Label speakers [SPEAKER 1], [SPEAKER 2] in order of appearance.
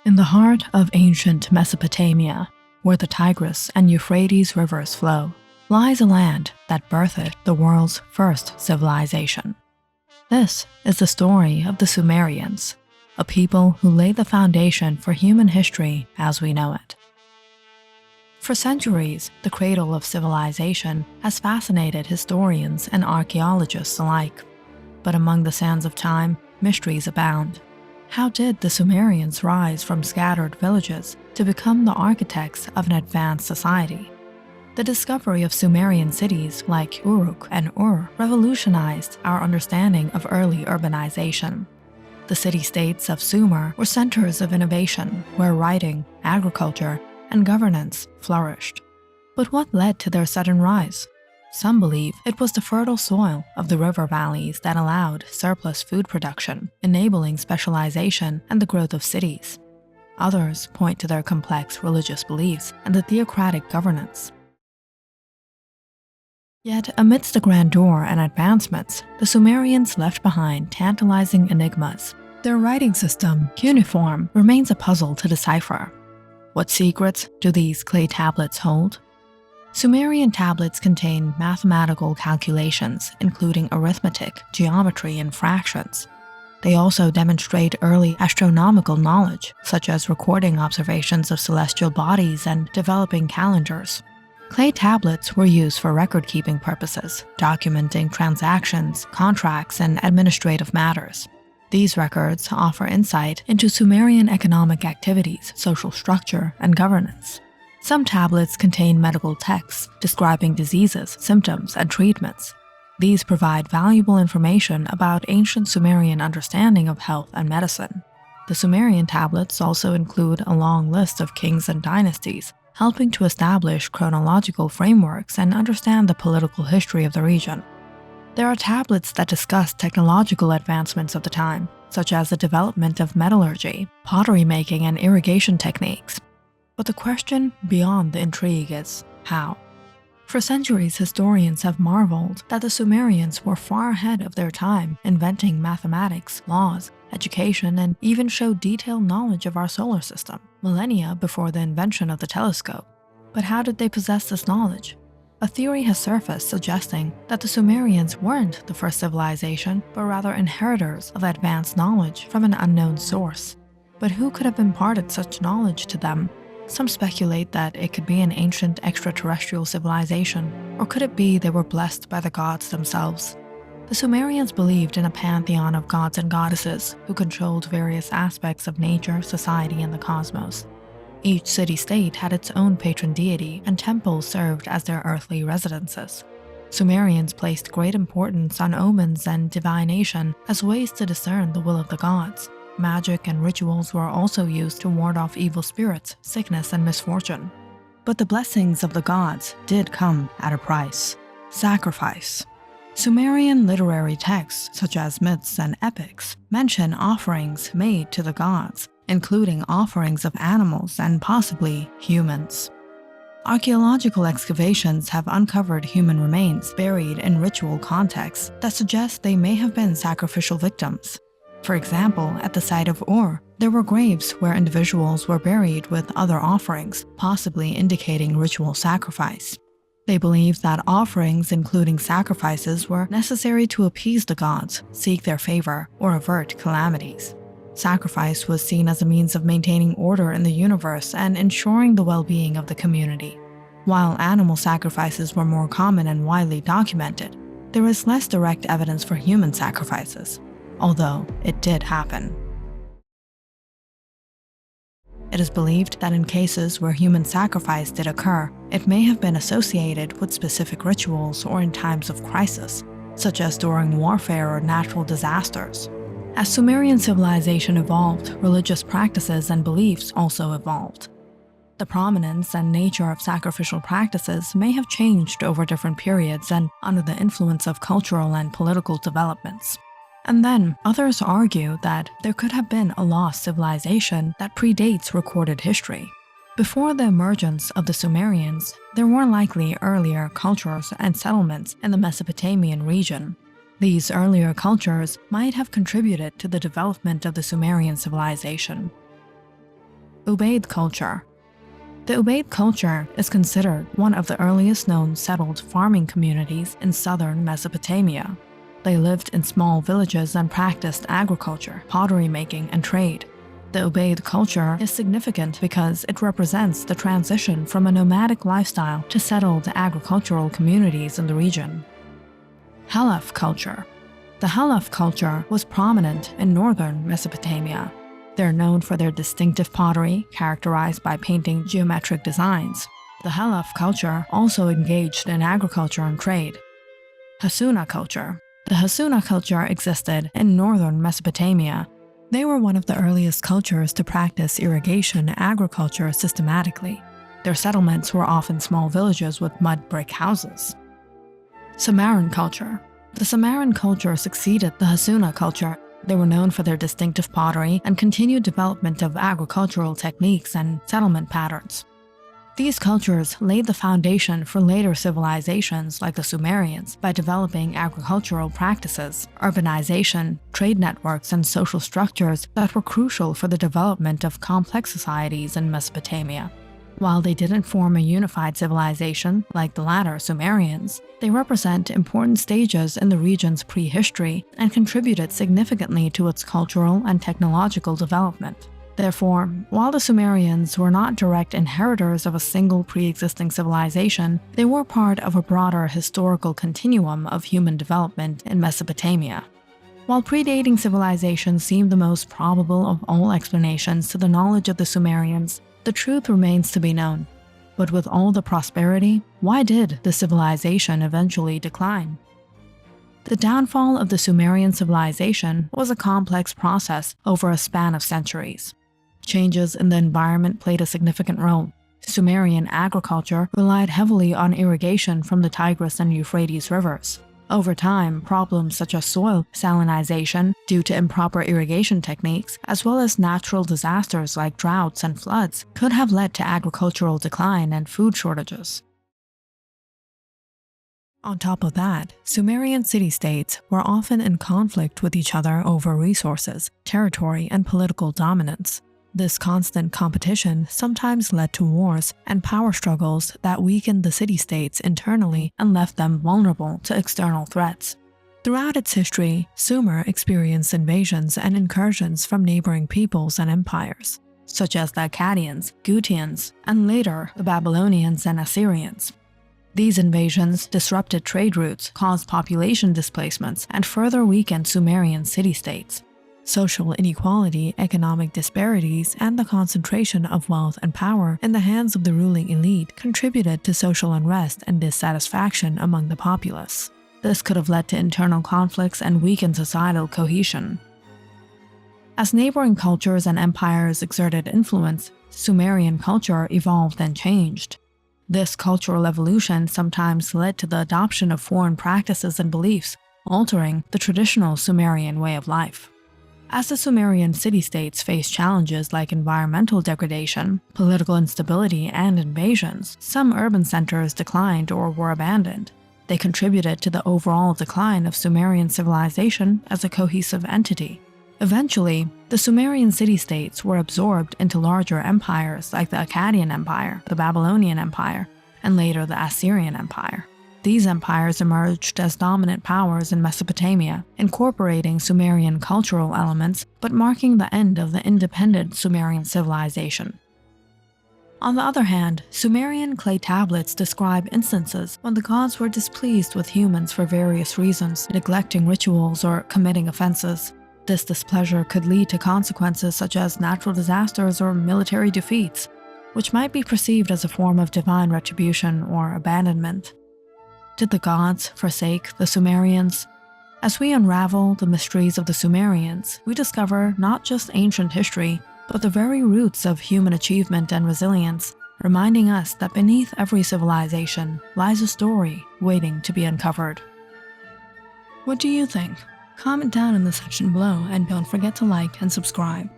[SPEAKER 1] In the heart of ancient Mesopotamia, where the Tigris and Euphrates rivers flow, lies a land that birthed the world's first civilization. This is the story of the Sumerians, a people who laid the foundation for human history as we know it. For centuries, the cradle of civilization has fascinated historians and archaeologists alike. But among the sands of time, mysteries abound. How did the Sumerians rise from scattered villages to become the architects of an advanced society? The discovery of Sumerian cities like Uruk and Ur revolutionized our understanding of early urbanization. The city-states of Sumer were centers of innovation where writing, agriculture, and governance flourished. But what led to their sudden rise? Some believe it was the fertile soil of the river valleys that allowed surplus food production, enabling specialization and the growth of cities. Others point to their complex religious beliefs and the theocratic governance. Yet, amidst the grandeur and advancements, the Sumerians left behind tantalizing enigmas. Their writing system, cuneiform, remains a puzzle to decipher. What secrets do these clay tablets hold? Sumerian tablets contain mathematical calculations, including arithmetic, geometry, and fractions. They also demonstrate early astronomical knowledge, such as recording observations of celestial bodies and developing calendars. Clay tablets were used for record-keeping purposes, documenting transactions, contracts, and administrative matters. These records offer insight into Sumerian economic activities, social structure, and governance. Some tablets contain medical texts describing diseases, symptoms, and treatments. These provide valuable information about ancient Sumerian understanding of health and medicine. The Sumerian tablets also include a long list of kings and dynasties, helping to establish chronological frameworks and understand the political history of the region. There are tablets that discuss technological advancements of the time, such as the development of metallurgy, pottery making, and irrigation techniques. But the question beyond the intrigue is how? For centuries, historians have marveled that the Sumerians were far ahead of their time, inventing mathematics, laws, education, and even showed detailed knowledge of our solar system, millennia before the invention of the telescope. But how did they possess this knowledge? A theory has surfaced suggesting that the Sumerians weren't the first civilization, but rather inheritors of advanced knowledge from an unknown source. But who could have imparted such knowledge to them? Some speculate that it could be an ancient extraterrestrial civilization, or could it be they were blessed by the gods themselves? The Sumerians believed in a pantheon of gods and goddesses who controlled various aspects of nature, society, and the cosmos. Each city-state had its own patron deity, and temples served as their earthly residences. Sumerians placed great importance on omens and divination as ways to discern the will of the gods. Magic and rituals were also used to ward off evil spirits, sickness, and misfortune. But the blessings of the gods did come at a price: sacrifice. Sumerian literary texts, such as myths and epics, mention offerings made to the gods, including offerings of animals and possibly humans. Archaeological excavations have uncovered human remains buried in ritual contexts that suggest they may have been sacrificial victims. For example, at the site of Ur, there were graves where individuals were buried with other offerings, possibly indicating ritual sacrifice. They believed that offerings, including sacrifices, were necessary to appease the gods, seek their favor, or avert calamities. Sacrifice was seen as a means of maintaining order in the universe and ensuring the well-being of the community. While animal sacrifices were more common and widely documented, there is less direct evidence for human sacrifices, although it did happen. It is believed that in cases where human sacrifice did occur, it may have been associated with specific rituals or in times of crisis, such as during warfare or natural disasters. As Sumerian civilization evolved, religious practices and beliefs also evolved. The prominence and nature of sacrificial practices may have changed over different periods and under the influence of cultural and political developments. And then, others argue that there could have been a lost civilization that predates recorded history. Before the emergence of the Sumerians, there were likely earlier cultures and settlements in the Mesopotamian region. These earlier cultures might have contributed to the development of the Sumerian civilization. Ubaid culture. The Ubaid culture is considered one of the earliest known settled farming communities in southern Mesopotamia. They lived in small villages and practiced agriculture, pottery making, and trade. The Ubaid culture is significant because it represents the transition from a nomadic lifestyle to settled agricultural communities in the region. Halaf culture. The Halaf culture was prominent in northern Mesopotamia. They're known for their distinctive pottery, characterized by painting geometric designs. The Halaf culture also engaged in agriculture and trade. Hasuna culture. The Hasuna culture existed in northern Mesopotamia. They were one of the earliest cultures to practice irrigation agriculture systematically. Their settlements were often small villages with mud brick houses. Sumerian culture. The Sumerian culture succeeded the Hasuna culture. They were known for their distinctive pottery and continued development of agricultural techniques and settlement patterns. These cultures laid the foundation for later civilizations like the Sumerians by developing agricultural practices, urbanization, trade networks, and social structures that were crucial for the development of complex societies in Mesopotamia. While they didn't form a unified civilization like the latter Sumerians, they represent important stages in the region's prehistory and contributed significantly to its cultural and technological development. Therefore, while the Sumerians were not direct inheritors of a single pre-existing civilization, they were part of a broader historical continuum of human development in Mesopotamia. While predating civilization seemed the most probable of all explanations to the knowledge of the Sumerians, the truth remains to be known. But with all the prosperity, why did the civilization eventually decline? The downfall of the Sumerian civilization was a complex process over a span of centuries. Changes in the environment played a significant role. Sumerian agriculture relied heavily on irrigation from the Tigris and Euphrates rivers. Over time, problems such as soil salinization due to improper irrigation techniques, as well as natural disasters like droughts and floods, could have led to agricultural decline and food shortages. On top of that, Sumerian city-states were often in conflict with each other over resources, territory, and political dominance. This constant competition sometimes led to wars and power struggles that weakened the city-states internally and left them vulnerable to external threats. Throughout its history, Sumer experienced invasions and incursions from neighboring peoples and empires, such as the Akkadians, Gutians, and later the Babylonians and Assyrians. These invasions disrupted trade routes, caused population displacements, and further weakened Sumerian city-states. Social inequality, economic disparities, and the concentration of wealth and power in the hands of the ruling elite contributed to social unrest and dissatisfaction among the populace. This could have led to internal conflicts and weakened societal cohesion. As neighboring cultures and empires exerted influence, Sumerian culture evolved and changed. This cultural evolution sometimes led to the adoption of foreign practices and beliefs, altering the traditional Sumerian way of life. As the Sumerian city-states faced challenges like environmental degradation, political instability, and invasions, some urban centers declined or were abandoned. They contributed to the overall decline of Sumerian civilization as a cohesive entity. Eventually, the Sumerian city-states were absorbed into larger empires like the Akkadian Empire, the Babylonian Empire, and later the Assyrian Empire. These empires emerged as dominant powers in Mesopotamia, incorporating Sumerian cultural elements but marking the end of the independent Sumerian civilization. On the other hand, Sumerian clay tablets describe instances when the gods were displeased with humans for various reasons, neglecting rituals or committing offenses. This displeasure could lead to consequences such as natural disasters or military defeats, which might be perceived as a form of divine retribution or abandonment. Did the gods forsake the Sumerians? As we unravel the mysteries of the Sumerians, we discover not just ancient history, but the very roots of human achievement and resilience, reminding us that beneath every civilization lies a story waiting to be uncovered. What do you think? Comment down in the section below and don't forget to like and subscribe.